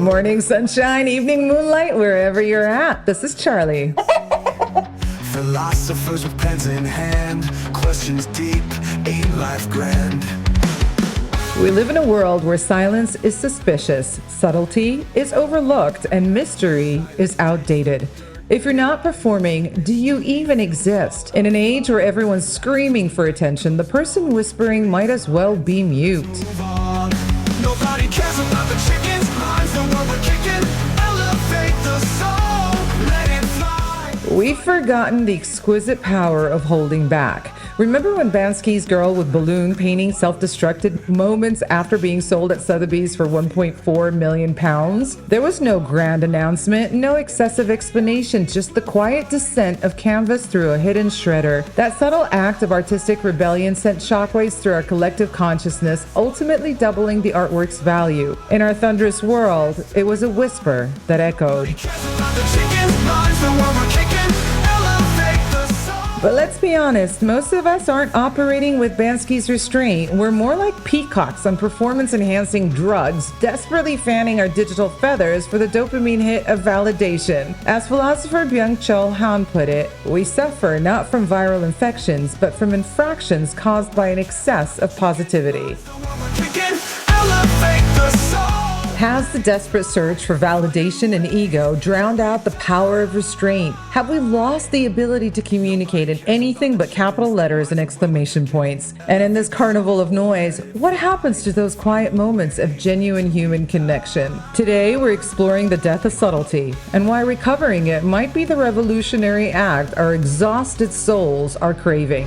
Morning sunshine, evening moonlight, wherever you're at. This is Charlie. Philosophers with pens in hand, questions deep, ain't life grand? We live in a world where silence is suspicious, subtlety is overlooked, and mystery is outdated. If you're not performing, do you even exist? In an age where everyone's screaming for attention, the person whispering might as well be mute. Nobody cares about the chickens, mine's the one we're kicking. Elevate the soul, let it fly. We've forgotten the exquisite power of holding back. Remember when Bansky's girl with balloon painting self-destructed moments after being sold at Sotheby's for £1.4 million? There was no grand announcement, no excessive explanation, just the quiet descent of canvas through a hidden shredder. That subtle act of artistic rebellion sent shockwaves through our collective consciousness, ultimately doubling the artwork's value. In our thunderous world, it was a whisper that echoed. But let's be honest, most of us aren't operating with Bansky's restraint. We're more like peacocks on performance-enhancing drugs, desperately fanning our digital feathers for the dopamine hit of validation. As philosopher Byung-Chul Han put it, we suffer not from viral infections, but from infractions caused by an excess of positivity. Has the desperate search for validation and ego drowned out the power of restraint? Have we lost the ability to communicate in anything but capital letters and exclamation points? And in this carnival of noise, what happens to those quiet moments of genuine human connection? Today, we're exploring the death of subtlety and why recovering it might be the revolutionary act our exhausted souls are craving.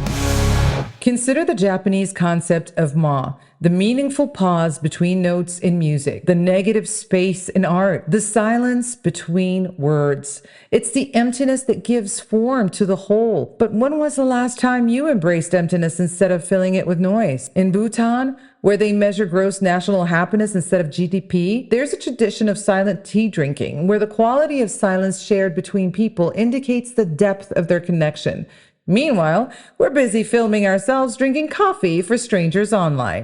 Consider the Japanese concept of ma, the meaningful pause between notes in music, the negative space in art, the silence between words. It's the emptiness that gives form to the whole. But when was the last time you embraced emptiness instead of filling it with noise? In Bhutan, where they measure gross national happiness instead of GDP, there's a tradition of silent tea drinking, where the quality of silence shared between people indicates the depth of their connection. Meanwhile, we're busy filming ourselves drinking coffee for strangers online.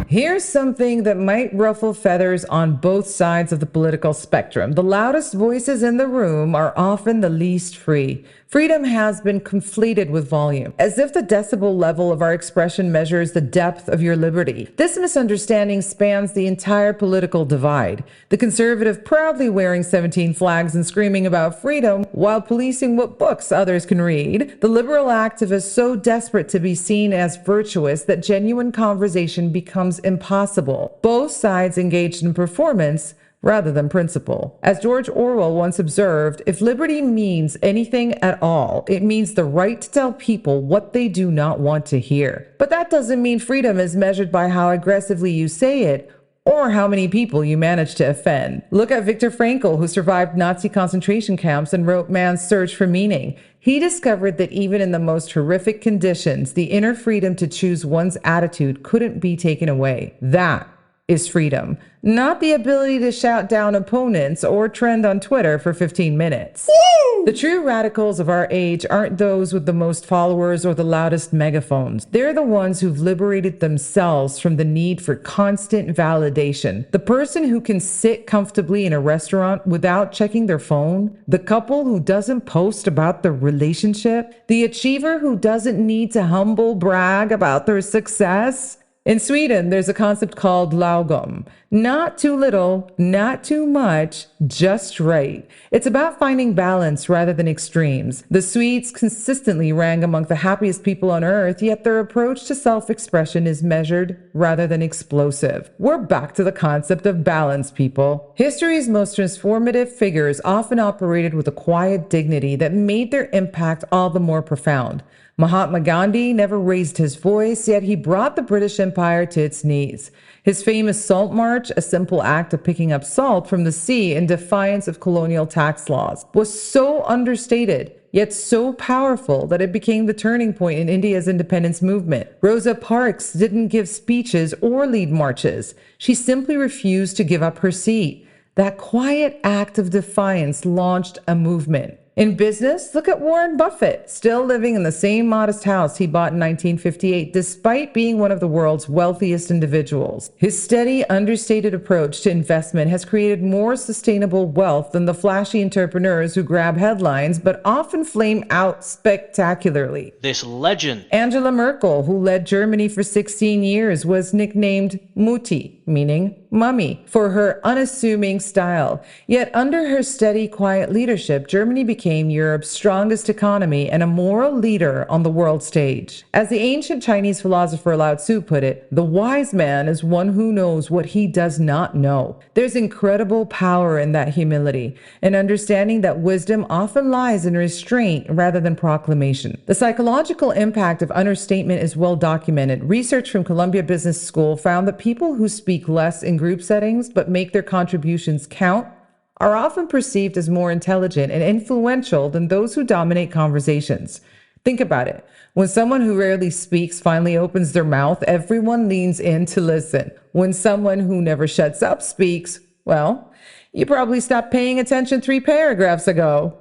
Here's something that might ruffle feathers on both sides of the political spectrum. The loudest voices in the room are often the least free. Freedom has been conflated with volume, as if the decibel level of our expression measures the depth of your liberty. This misunderstanding spans the entire political divide. The conservative proudly wearing 17 flags and screaming about freedom while policing what books others can read. The liberal activist so desperate to be seen as virtuous that genuine conversation becomes impossible. Both sides engaged in performance rather than principle. As George Orwell once observed, if liberty means anything at all, it means the right to tell people what they do not want to hear. But that doesn't mean freedom is measured by how aggressively you say it or how many people you manage to offend. Look at Viktor Frankl, who survived Nazi concentration camps and wrote Man's Search for Meaning. He discovered that even in the most horrific conditions, the inner freedom to choose one's attitude couldn't be taken away. That is freedom, not the ability to shout down opponents or trend on Twitter for 15 minutes. Woo! The true radicals of our age aren't those with the most followers or the loudest megaphones. They're the ones who've liberated themselves from the need for constant validation. The person who can sit comfortably in a restaurant without checking their phone. The couple who doesn't post about their relationship. The achiever who doesn't need to humble brag about their success. In Sweden, there's a concept called lagom. Not too little, not too much, just right. It's about finding balance rather than extremes. The Swedes consistently rank among the happiest people on earth, yet their approach to self-expression is measured rather than explosive. We're back to the concept of balance, people. History's most transformative figures often operated with a quiet dignity that made their impact all the more profound. Mahatma Gandhi never raised his voice, yet he brought the British Empire to its knees. His famous Salt March, a simple act of picking up salt from the sea in defiance of colonial tax laws, was so understated, yet so powerful that it became the turning point in India's independence movement. Rosa Parks didn't give speeches or lead marches. She simply refused to give up her seat. That quiet act of defiance launched a movement. In business, look at Warren Buffett, still living in the same modest house he bought in 1958, despite being one of the world's wealthiest individuals. His steady, understated approach to investment has created more sustainable wealth than the flashy entrepreneurs who grab headlines but often flame out spectacularly. This legend. Angela Merkel, who led Germany for 16 years, was nicknamed Mutti, meaning mummy, for her unassuming style. Yet under her steady, quiet leadership, Germany became Europe's strongest economy and a moral leader on the world stage. As the ancient Chinese philosopher Lao Tzu put it, the wise man is one who knows what he does not know. There's incredible power in that humility, and understanding that wisdom often lies in restraint rather than proclamation. The psychological impact of understatement is well documented. Research from Columbia Business School found that people who speak less in group settings but make their contributions count are often perceived as more intelligent and influential than those who dominate conversations. Think about it. When someone who rarely speaks finally opens their mouth, everyone leans in to listen. When someone who never shuts up speaks, well, you probably stopped paying attention 3 paragraphs ago.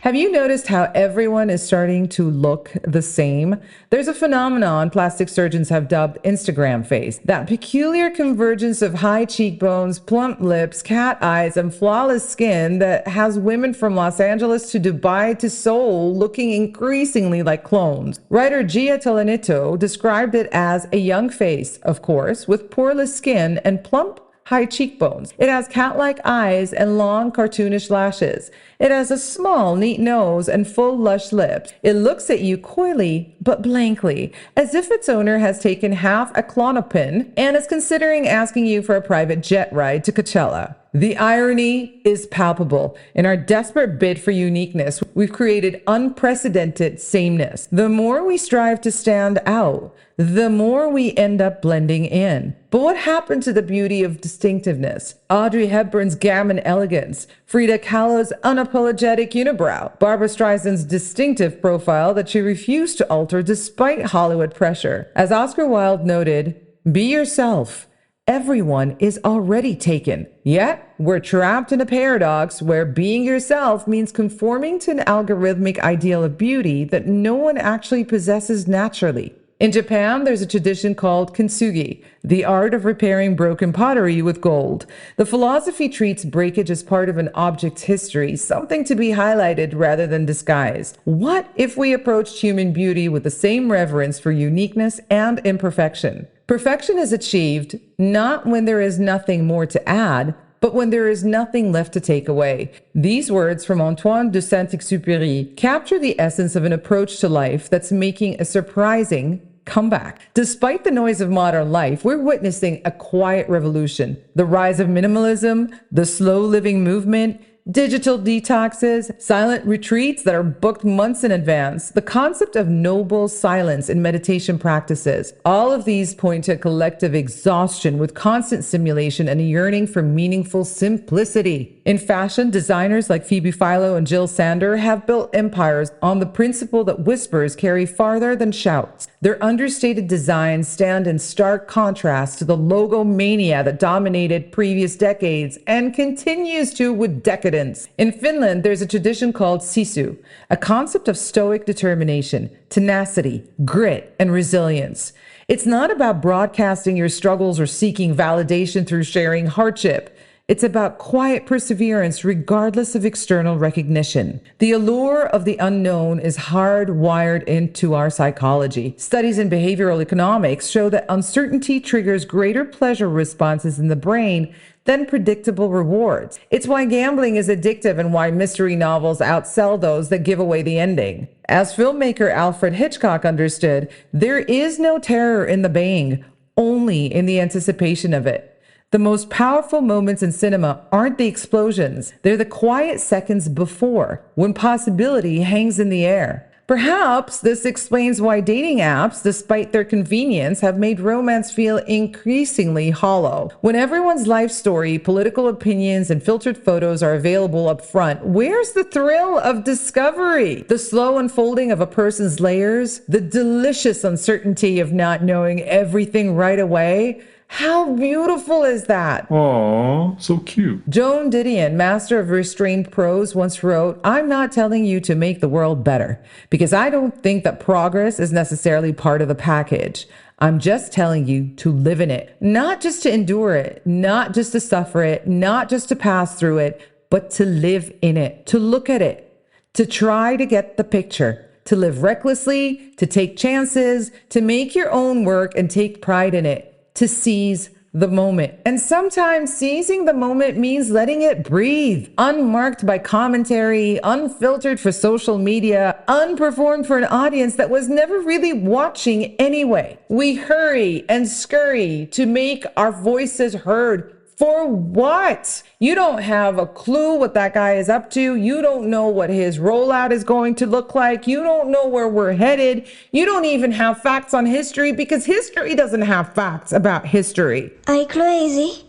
Have you noticed how everyone is starting to look the same? There's a phenomenon plastic surgeons have dubbed Instagram face. That peculiar convergence of high cheekbones, plump lips, cat eyes, and flawless skin that has women from Los Angeles to Dubai to Seoul looking increasingly like clones. Writer Gia Tolanito described it as a young face, of course, with poreless skin and plump high cheekbones. It has cat-like eyes and long cartoonish lashes. It has a small, neat nose and full, lush lips. It looks at you coyly, but blankly, as if its owner has taken half a Klonopin and is considering asking you for a private jet ride to Coachella. The irony is palpable. In our desperate bid for uniqueness, we've created unprecedented sameness. The more we strive to stand out, the more we end up blending in. But what happened to the beauty of distinctiveness? Audrey Hepburn's gammon elegance, Frida Kahlo's unapologetic unibrow, Barbra Streisand's distinctive profile that she refused to alter despite Hollywood pressure. As Oscar Wilde noted, "Be yourself. Everyone is already taken." Yet, we're trapped in a paradox where being yourself means conforming to an algorithmic ideal of beauty that no one actually possesses naturally. In Japan, there's a tradition called kintsugi, the art of repairing broken pottery with gold. The philosophy treats breakage as part of an object's history, something to be highlighted rather than disguised. What if we approached human beauty with the same reverence for uniqueness and imperfection? Perfection is achieved not when there is nothing more to add, but when there is nothing left to take away. These words from Antoine de Saint-Exupéry capture the essence of an approach to life that's making a surprising comeback. Despite the noise of modern life, we're witnessing a quiet revolution. The rise of minimalism, the slow living movement, digital detoxes, silent retreats that are booked months in advance, the concept of noble silence in meditation practices. All of these point to a collective exhaustion with constant stimulation and a yearning for meaningful simplicity. In fashion, designers like Phoebe Philo and Jill Sander have built empires on the principle that whispers carry farther than shouts. Their understated designs stand in stark contrast to the logo mania that dominated previous decades and continues to with decadence. In Finland, there's a tradition called sisu, a concept of stoic determination, tenacity, grit, and resilience. It's not about broadcasting your struggles or seeking validation through sharing hardship. It's about quiet perseverance regardless of external recognition. The allure of the unknown is hardwired into our psychology. Studies in behavioral economics show that uncertainty triggers greater pleasure responses in the brain than predictable rewards. It's why gambling is addictive and why mystery novels outsell those that give away the ending. As filmmaker Alfred Hitchcock understood, there is no terror in the baying, only in the anticipation of it. The most powerful moments in cinema aren't the explosions. They're the quiet seconds before, when possibility hangs in the air. Perhaps this explains why dating apps, despite their convenience, have made romance feel increasingly hollow. When everyone's life story, political opinions, and filtered photos are available up front, where's the thrill of discovery? The slow unfolding of a person's layers? The delicious uncertainty of not knowing everything right away? How beautiful is that? Aw, so cute. Joan Didion, master of restrained prose, once wrote, "I'm not telling you to make the world better, because I don't think that progress is necessarily part of the package. I'm just telling you to live in it, not just to endure it, not just to suffer it, not just to pass through it, but to live in it, to look at it, to try to get the picture, to live recklessly, to take chances, to make your own work and take pride in it, to seize the moment." And sometimes seizing the moment means letting it breathe, unmarked by commentary, unfiltered for social media, unperformed for an audience that was never really watching anyway. We hurry and scurry to make our voices heard. For what? You don't have a clue what that guy is up to. You don't know what his rollout is going to look like. You don't know where we're headed. You don't even have facts on history because history doesn't have facts about history. Are you crazy?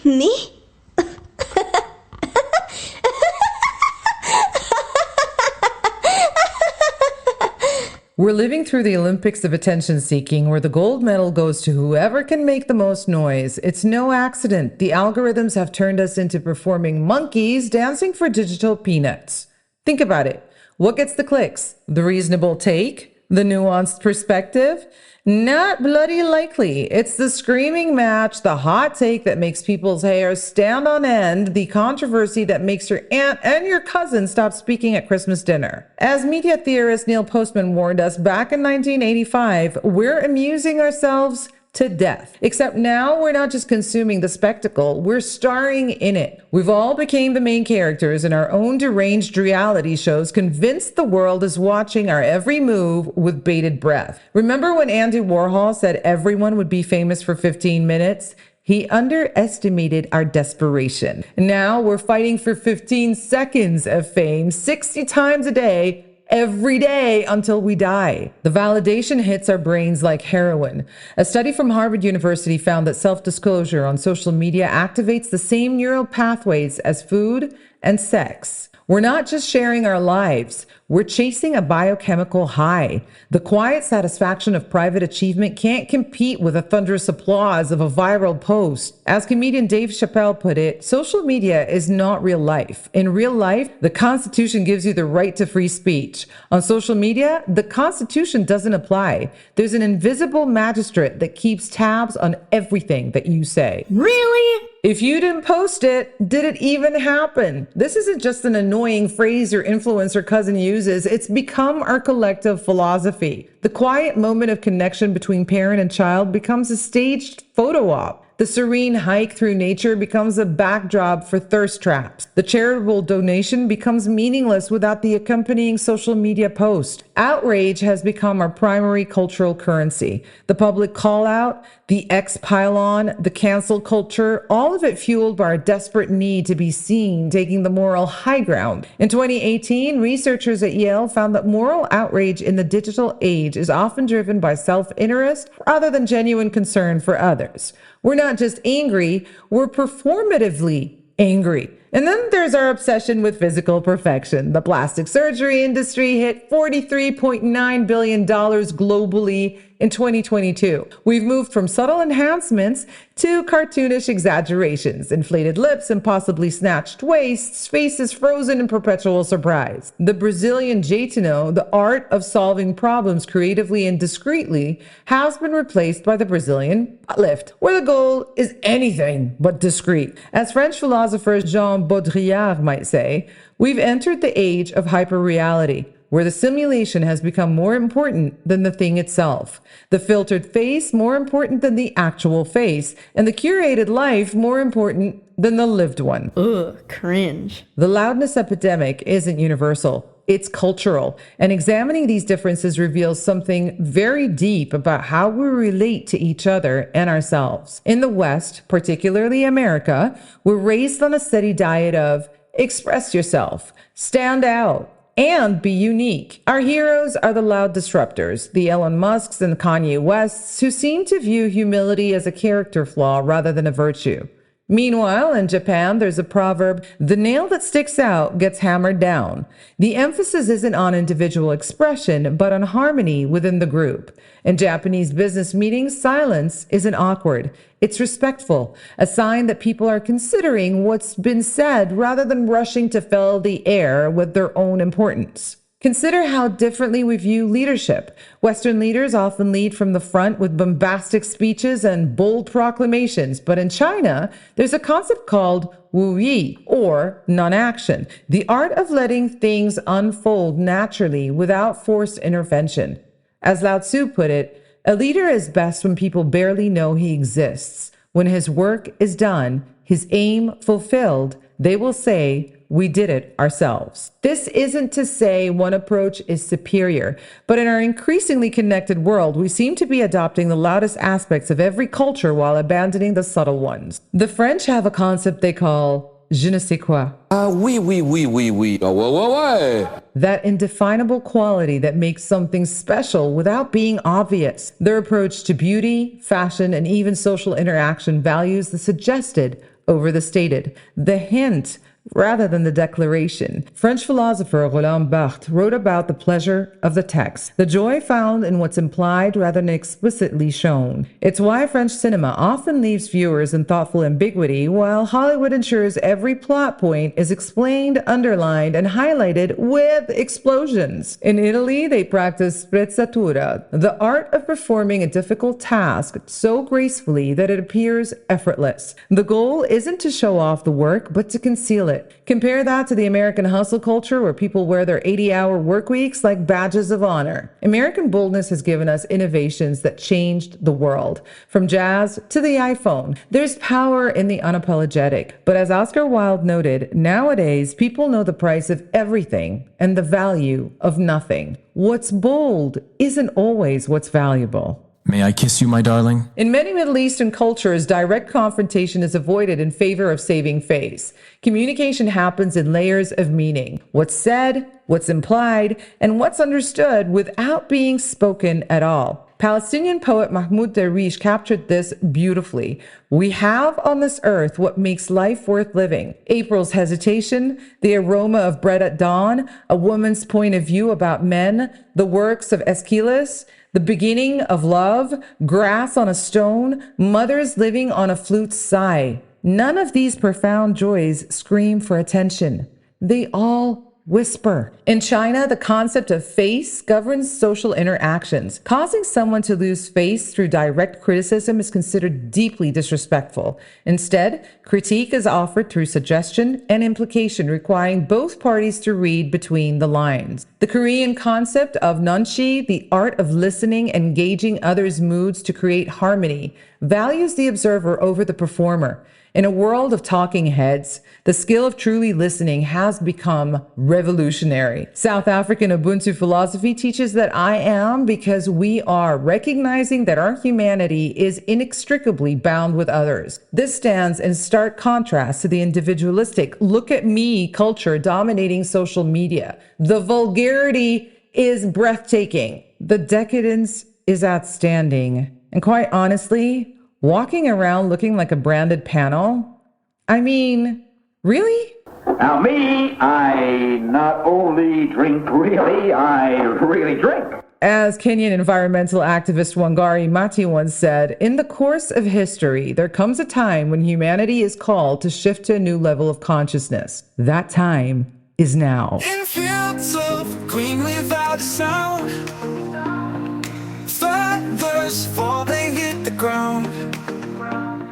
Me? We're living through the Olympics of attention seeking, where the gold medal goes to whoever can make the most noise. It's no accident. The algorithms have turned us into performing monkeys dancing for digital peanuts. Think about it. What gets the clicks? The reasonable take? The nuanced perspective? Not bloody likely. It's the screaming match, the hot take that makes people's hair stand on end, the controversy that makes your aunt and your cousin stop speaking at Christmas dinner. As media theorist Neil Postman warned us back in 1985, we're amusing ourselves to death. Except now we're not just consuming the spectacle, we're starring in it. We've all became the main characters in our own deranged reality shows, convinced the world is watching our every move with bated breath. Remember when Andy Warhol said everyone would be famous for 15 minutes? He underestimated our desperation. Now we're fighting for 15 seconds of fame 60 times a day, every day until we die. The validation hits our brains like heroin. A study from Harvard University found that self-disclosure on social media activates the same neural pathways as food and sex. We're not just sharing our lives, we're chasing a biochemical high. The quiet satisfaction of private achievement can't compete with the thunderous applause of a viral post. As comedian Dave Chappelle put it, social media is not real life. In real life, the Constitution gives you the right to free speech. On social media, the Constitution doesn't apply. There's an invisible magistrate that keeps tabs on everything that you say. Really? If you didn't post it, did it even happen? This isn't just an annoying phrase your influencer cousin uses. It's become our collective philosophy. The quiet moment of connection between parent and child becomes a staged photo op. The serene hike through nature becomes a backdrop for thirst traps. The charitable donation becomes meaningless without the accompanying social media post. Outrage has become our primary cultural currency. The public call out, the X pylon, the cancel culture, all of it fueled by our desperate need to be seen, taking the moral high ground. In 2018, researchers at Yale found that moral outrage in the digital age is often driven by self-interest rather than genuine concern for others. We're not just angry, we're performatively angry. And then there's our obsession with physical perfection. The plastic surgery industry hit $43.9 billion globally in 2022. We've moved from subtle enhancements to cartoonish exaggerations, inflated lips and possibly snatched waists, faces frozen in perpetual surprise. The Brazilian Jeitinho, the art of solving problems creatively and discreetly, has been replaced by the Brazilian butt lift, where the goal is anything but discreet. As French philosopher Jean Baudrillard might say, we've entered the age of hyperreality, where the simulation has become more important than the thing itself, the filtered face more important than the actual face, and the curated life more important than the lived one. Ugh, cringe. The loudness epidemic isn't universal. It's cultural, and examining these differences reveals something very deep about how we relate to each other and ourselves. In the West, particularly America, we're raised on a steady diet of express yourself, stand out, and be unique. Our heroes are the loud disruptors, the Elon Musks and Kanye Wests, who seem to view humility as a character flaw rather than a virtue. Meanwhile, in Japan, there's a proverb, the nail that sticks out gets hammered down. The emphasis isn't on individual expression, but on harmony within the group. In Japanese business meetings, silence isn't awkward. It's respectful, a sign that people are considering what's been said rather than rushing to fill the air with their own importance. Consider how differently we view leadership. Western leaders often lead from the front with bombastic speeches and bold proclamations, but in China, there's a concept called wu yi, or non-action, the art of letting things unfold naturally without forced intervention. As Lao Tzu put it, a leader is best when people barely know he exists. When his work is done, his aim fulfilled, they will say, we did it ourselves. This isn't to say one approach is superior, but in our increasingly connected world, we seem to be adopting the loudest aspects of every culture while abandoning the subtle ones. The French have a concept they call je ne sais quoi. Oui. Ouais. That indefinable quality that makes something special without being obvious. Their approach to beauty, fashion, and even social interaction values the suggested over the stated, the hint rather than the declaration. French philosopher Roland Barthes wrote about the pleasure of the text, the joy found in what's implied rather than explicitly shown. It's why French cinema often leaves viewers in thoughtful ambiguity, while Hollywood ensures every plot point is explained, underlined, and highlighted with explosions. In Italy, they practice sprezzatura, the art of performing a difficult task so gracefully that it appears effortless. The goal isn't to show off the work, but to conceal it. Compare that to the American hustle culture where people wear their 80-hour work weeks like badges of honor. American boldness has given us innovations that changed the world. From jazz to the iPhone, there's power in the unapologetic. But as Oscar Wilde noted, nowadays people know the price of everything and the value of nothing. What's bold isn't always what's valuable. May I kiss you, my darling? In many Middle Eastern cultures, direct confrontation is avoided in favor of saving face. Communication happens in layers of meaning. What's said, what's implied, and what's understood without being spoken at all. Palestinian poet Mahmoud Darwish captured this beautifully. We have on this earth what makes life worth living. April's hesitation, the aroma of bread at dawn, a woman's point of view about men, the works of Aeschylus, the beginning of love, grass on a stone, mothers living on a flute's sigh. None of these profound joys scream for attention. They all whisper. In China, the concept of face governs social interactions. Causing someone to lose face through direct criticism is considered deeply disrespectful. Instead, critique is offered through suggestion and implication, requiring both parties to read between the lines. The Korean concept of nunchi, the art of listening and gauging others' moods to create harmony, values the observer over the performer. In a world of talking heads, the skill of truly listening has become revolutionary. South African Ubuntu philosophy teaches that I am because we are, recognizing that our humanity is inextricably bound with others. This stands in stark contrast to the individualistic look at me culture dominating social media. The vulgarity is breathtaking. The decadence is outstanding. And quite honestly, walking around looking like a branded panel? I mean, really? Now me, I not only drink really, I really drink. As Kenyan environmental activist Wangari Maathai once said, in the course of history, there comes a time when humanity is called to shift to a new level of consciousness. That time is now. In fields of green without a sound, feathers fall, they hit the ground.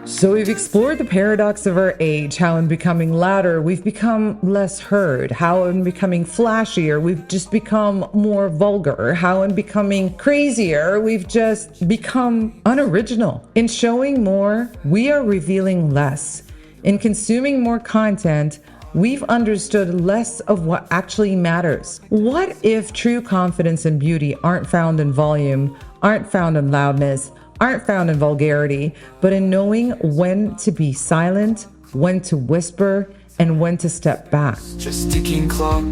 So we've explored the paradox of our age, how in becoming louder, we've become less heard, how in becoming flashier, we've just become more vulgar, how in becoming crazier, we've just become unoriginal. In showing more, we are revealing less. In consuming more content, we've understood less of what actually matters. What if true confidence and beauty aren't found in volume, aren't found in loudness, aren't found in vulgarity, but in knowing when to be silent, when to whisper, and when to step back? Just ticking clock.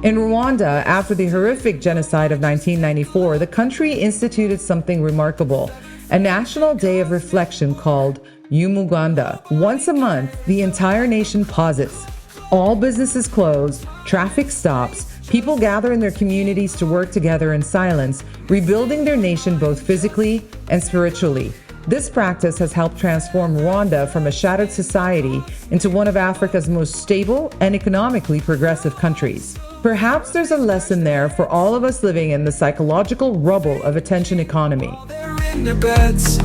In Rwanda, after the horrific genocide of 1994, the country instituted something remarkable, a national day of reflection called Umuganda. Once a month, the entire nation pauses. All businesses close, traffic stops, people gather in their communities to work together in silence, rebuilding their nation both physically and spiritually. This practice has helped transform Rwanda from a shattered society into one of Africa's most stable and economically progressive countries. Perhaps there's a lesson there for all of us living in the psychological rubble of attention economy. They're in their beds.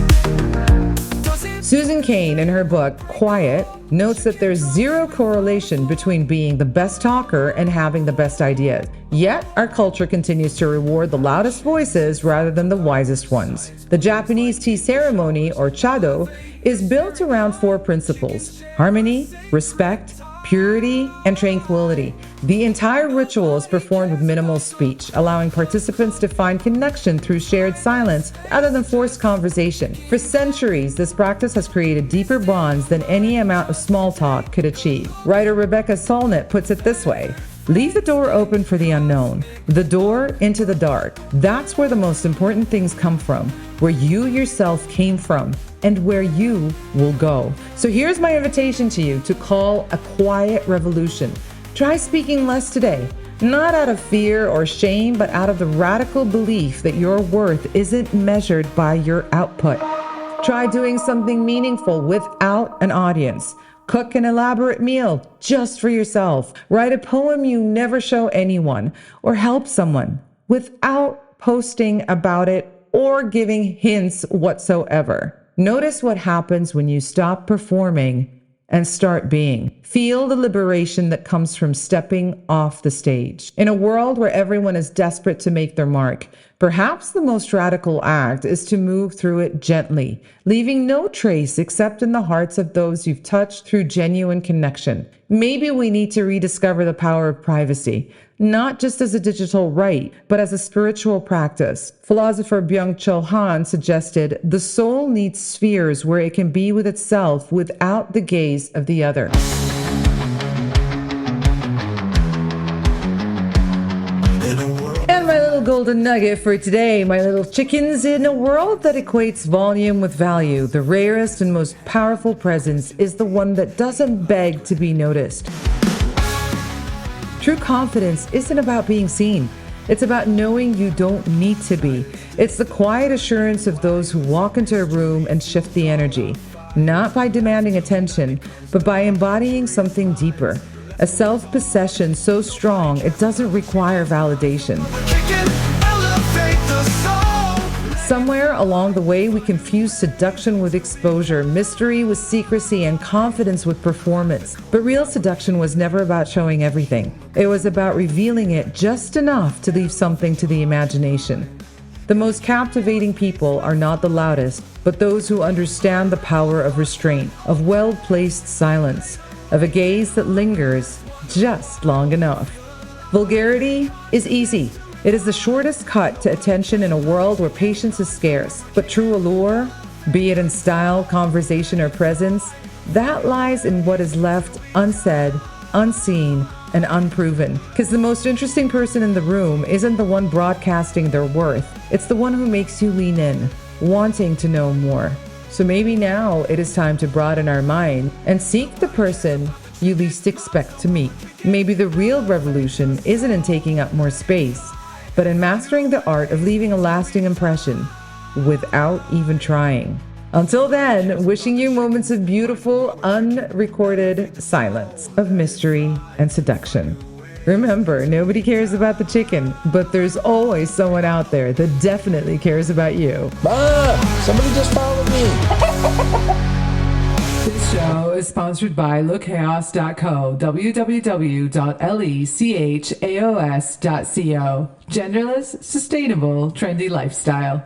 Susan Cain, in her book, Quiet, notes that there's zero correlation between being the best talker and having the best ideas. Yet, our culture continues to reward the loudest voices rather than the wisest ones. The Japanese tea ceremony, or chado, is built around 4 principles: harmony, respect, purity, and tranquility. The entire ritual is performed with minimal speech, allowing participants to find connection through shared silence rather than forced conversation. For centuries, this practice has created deeper bonds than any amount of small talk could achieve. Writer Rebecca Solnit puts it this way: leave the door open for the unknown, the door into the dark. That's where the most important things come from, where you yourself came from, and where you will go. So here's my invitation to you to call a quiet revolution. Try speaking less today, not out of fear or shame, but out of the radical belief that your worth isn't measured by your output. Try doing something meaningful without an audience. Cook an elaborate meal just for yourself. Write a poem you never show anyone, or help someone without posting about it or giving hints whatsoever. Notice what happens when you stop performing and start being. Feel the liberation that comes from stepping off the stage. In a world where everyone is desperate to make their mark, perhaps the most radical act is to move through it gently, leaving no trace except in the hearts of those you've touched through genuine connection. Maybe we need to rediscover the power of privacy, not just as a digital right, but as a spiritual practice. Philosopher Byung-Chul Han suggested the soul needs spheres where it can be with itself without the gaze of the other. And my little golden nugget for today, my little chickens, in a world that equates volume with value, the rarest and most powerful presence is the one that doesn't beg to be noticed. True confidence isn't about being seen. It's about knowing you don't need to be. It's the quiet assurance of those who walk into a room and shift the energy, not by demanding attention, but by embodying something deeper. A self-possession so strong it doesn't require validation. Kicking, elevate the soul. Somewhere along the way, we confuse seduction with exposure, mystery with secrecy, and confidence with performance. But real seduction was never about showing everything. It was about revealing it just enough to leave something to the imagination. The most captivating people are not the loudest, but those who understand the power of restraint, of well-placed silence, of a gaze that lingers just long enough. Vulgarity is easy. It is the shortest cut to attention in a world where patience is scarce. But true allure, be it in style, conversation, or presence, that lies in what is left unsaid, unseen, and unproven. Because the most interesting person in the room isn't the one broadcasting their worth. It's the one who makes you lean in, wanting to know more. So maybe now it is time to broaden our mind and seek the person you least expect to meet. Maybe the real revolution isn't in taking up more space, but in mastering the art of leaving a lasting impression without even trying. Until then, wishing you moments of beautiful, unrecorded silence, of mystery and seduction. Remember, nobody cares about the chicken, but there's always someone out there that definitely cares about you. Somebody just followed me. This show is sponsored by lookchaos.co, www.lechaos.co. Genderless, sustainable, trendy lifestyle.